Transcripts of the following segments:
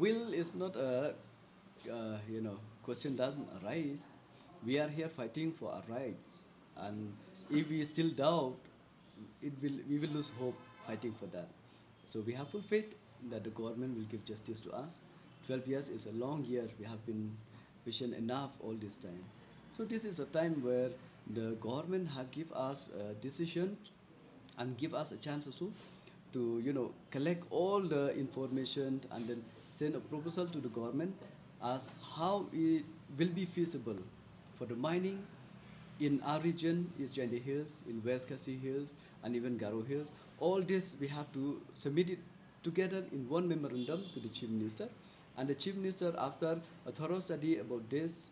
Will is not a, question doesn't arise. We are here fighting for our rights, and if we still doubt, we will lose hope fighting for that. So we have full faith that the government will give justice to us. 12 years is a long year. We have been patient enough all this time. So this is a time where the government have give us a decision and give us a chance also to collect all the information and then send a proposal to the government as how it will be feasible for the mining in our region, East Jainti Hills, in West Khasi Hills, and even Garo Hills. All this we have to submit it together in one memorandum to the Chief Minister. And the Chief Minister, after a thorough study about this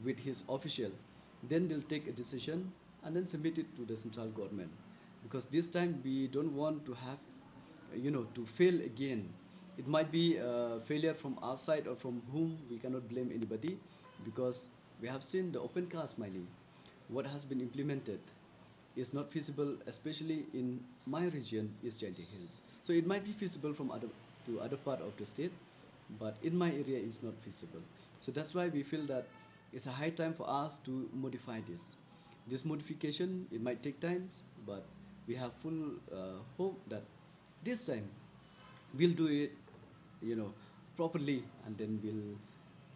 with his official, then they'll take a decision and then submit it to the central government. Because this time we don't want to have, to fail again. It might be a failure from our side or from whom we cannot blame anybody, because we have seen the open cast mining. What has been implemented is not feasible, especially in my region, East Jainti Hills. So it might be feasible from other part of the state, but in my area it's not feasible. So that's why we feel that it's a high time for us to modify this. This modification, it might take time, but we have full hope that this time we'll do it, properly, and then we'll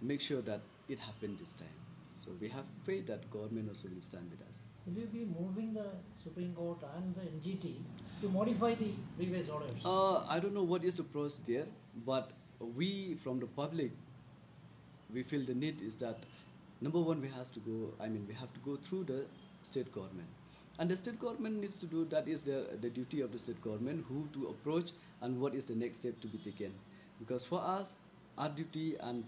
make sure that it happened this time. So we have faith that government also will stand with us. Will you be moving the Supreme Court and the NGT to modify the previous orders? I don't know what is the procedure, but we from the public, we feel the need is that number one, we have to go through the state government. And the state government needs to do, that is the duty of the state government, who to approach and what is the next step to be taken. Because for us, our duty, and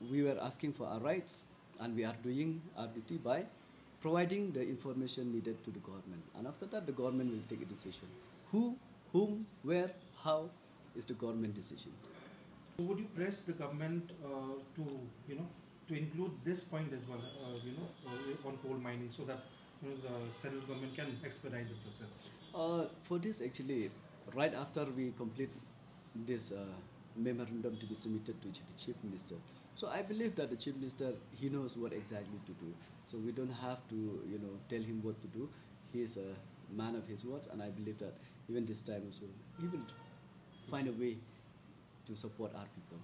we were asking for our rights, and we are doing our duty by providing the information needed to the government. And after that, the government will take a decision. Who, whom, where, how is the government decision. Would you press the government to include this point as well, on coal mining, so that the central government can expedite the process? For this, actually, right after we complete this memorandum to be submitted to the Chief Minister, so I believe that the Chief Minister, he knows what exactly to do. So we don't have to, tell him what to do. He is a man of his words, and I believe that even this time also, he will find a way to support our people.